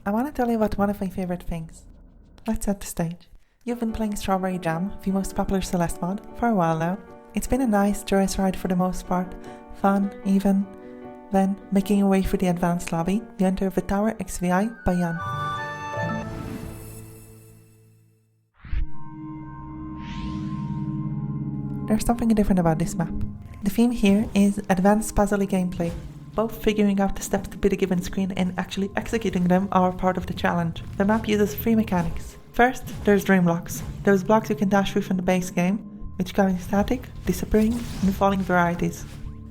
I want to tell you about one of my favourite things. Let's set the stage. You've been playing Strawberry Jam, the most popular Celeste mod, for a while now. It's been a nice, joyous ride for the most part, fun, even. Then, making your way through the advanced lobby, you enter the Tower XVI by Jan. There's something different about this map. The theme here is advanced puzzly gameplay. Both figuring out the steps to beat a given screen and actually executing them are part of the challenge. The map uses three mechanics. First, there's dream blocks, those blocks you can dash through from the base game, which come in static, disappearing, and falling varieties.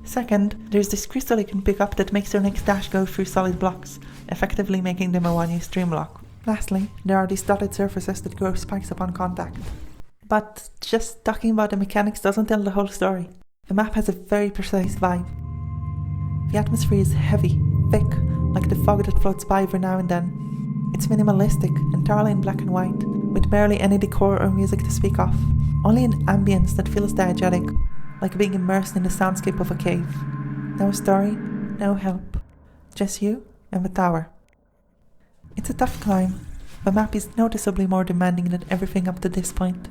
Second, there's this crystal you can pick up that makes your next dash go through solid blocks, effectively making them a one-use dream block. Lastly, there are these dotted surfaces that grow spikes upon contact. But just talking about the mechanics doesn't tell the whole story. The map has a very precise vibe. The atmosphere is heavy, thick, like the fog that floats by every now and then. It's minimalistic, entirely in black and white, with barely any decor or music to speak of. Only an ambience that feels diegetic, like being immersed in the soundscape of a cave. No story, no help. Just you and the tower. It's a tough climb. The map is noticeably more demanding than everything up to this point.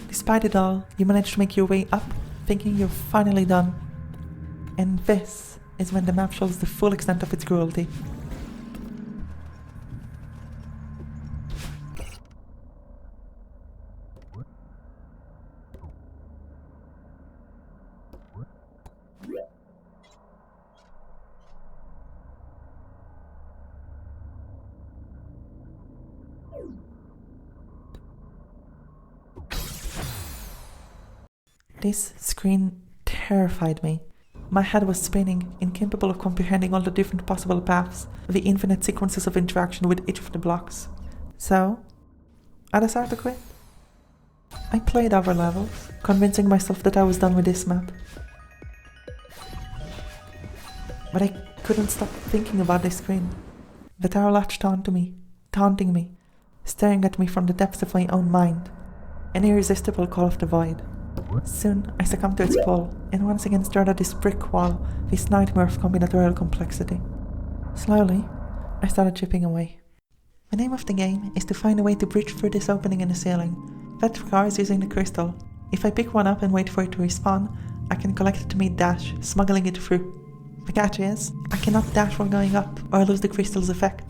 Despite it all, you manage to make your way up, thinking you're finally done. And this is when the map shows the full extent of its cruelty. This screen terrified me. My head was spinning, incapable of comprehending all the different possible paths, the infinite sequences of interaction with each of the blocks. So, I decided to quit. I played other levels, convincing myself that I was done with this map. But I couldn't stop thinking about this screen. The tower latched onto me, taunting me, staring at me from the depths of my own mind. An irresistible call of the void. Soon, I succumbed to its pull, and once again stared at this brick wall, this nightmare of combinatorial complexity. Slowly, I started chipping away. The name of the game is to find a way to breach through this opening in the ceiling. That requires using the crystal. If I pick one up and wait for it to respawn, I can collect it to mid-dash, smuggling it through. The catch is, I cannot dash while going up, or I lose the crystal's effect.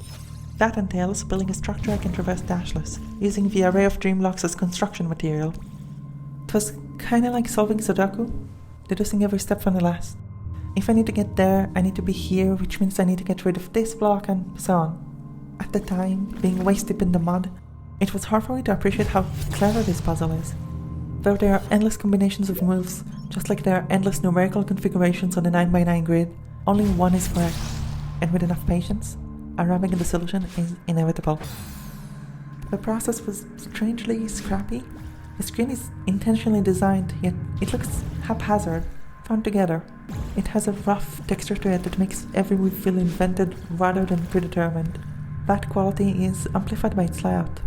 That entails building a structure I can traverse dashless, using the array of dream blocks as construction material. It was kinda like solving Sudoku, deducing every step from the last. If I need to get there, I need to be here, which means I need to get rid of this block and so on. At the time, being waist deep in the mud, it was hard for me to appreciate how clever this puzzle is. Though there are endless combinations of moves, just like there are endless numerical configurations on the 9x9 grid, only one is correct, and with enough patience, arriving at the solution is inevitable. The process was strangely scrappy. The screen is intentionally designed, yet it looks haphazard, thrown together. It has a rough texture to it that makes every move feel invented rather than predetermined. That quality is amplified by its layout.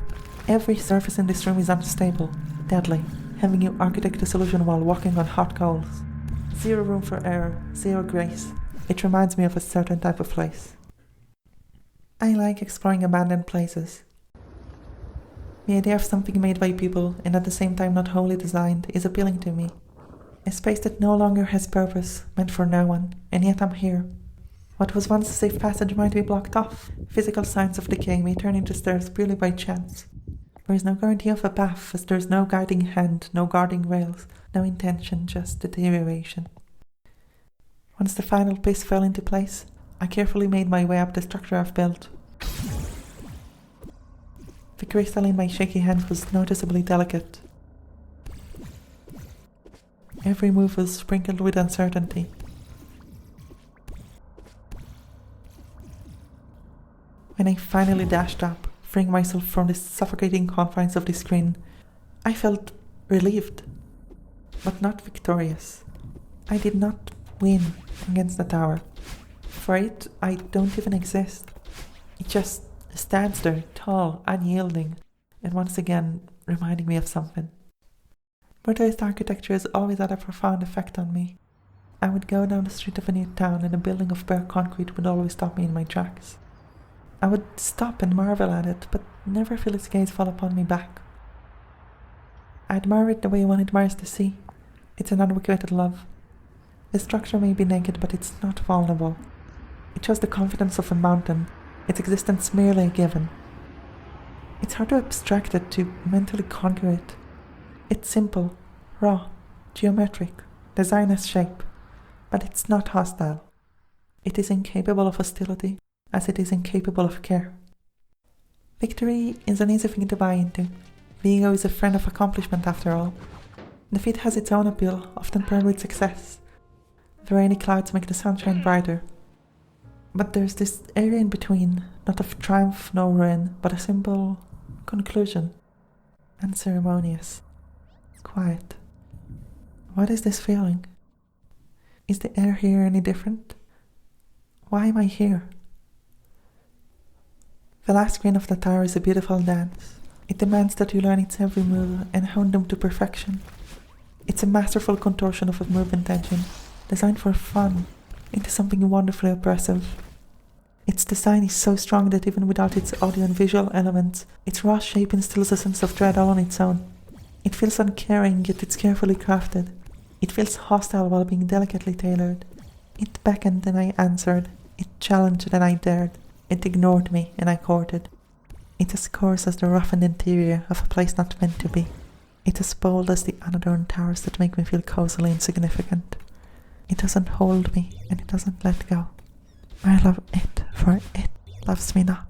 Every surface in this room is unstable, deadly, having you architect a solution while walking on hot coals. Zero room for error, zero grace. It reminds me of a certain type of place. I like exploring abandoned places. The idea of something made by people and at the same time not wholly designed is appealing to me. A space that no longer has purpose, meant for no one, and yet I'm here. What was once a safe passage might be blocked off. Physical signs of decay may turn into stairs purely by chance. There is no guarantee of a path, as there is no guiding hand, no guarding rails, no intention, just deterioration. Once the final piece fell into place, I carefully made my way up the structure I've built. The crystal in my shaky hand was noticeably delicate. Every move was sprinkled with uncertainty. When I finally dashed up, freeing myself from the suffocating confines of the screen, I felt relieved, but not victorious. I did not win against the tower. For it, I don't even exist. It just stands there, tall, unyielding, and once again reminding me of something. Brutalized architecture has always had a profound effect on me. I would go down the street of a new town and a building of bare concrete would always stop me in my tracks. I would stop and marvel at it, but never feel its gaze fall upon me back. I admire it the way one admires the sea. It's an unrequited love. The structure may be naked, but it's not vulnerable. It shows the confidence of a mountain, its existence merely a given. It's hard to abstract it, to mentally conquer it. It's simple, raw, geometric, design as shape, but it's not hostile. It is incapable of hostility, as it is incapable of care. Victory is an easy thing to buy into. The ego is a friend of accomplishment after all. Defeat has its own appeal, often paired with success. The rainy clouds make the sunshine brighter. But there's this area in between, not of triumph nor ruin, but a simple conclusion. Unceremonious. Quiet. What is this feeling? Is the air here any different? Why am I here? The last screen of the tower is a beautiful dance. It demands that you learn its every move and hone them to perfection. It's a masterful contortion of a movement engine, designed for fun, into something wonderfully oppressive. Its design is so strong that even without its audio and visual elements, its raw shape instills a sense of dread all on its own. It feels uncaring, yet it's carefully crafted. It feels hostile while being delicately tailored. It beckoned and I answered. It challenged and I dared. It ignored me and I courted. It as coarse as the roughened interior of a place not meant to be. It as bold as the unadorned towers that make me feel cozily insignificant. It doesn't hold me and it doesn't let go. I love it, for it loves me not.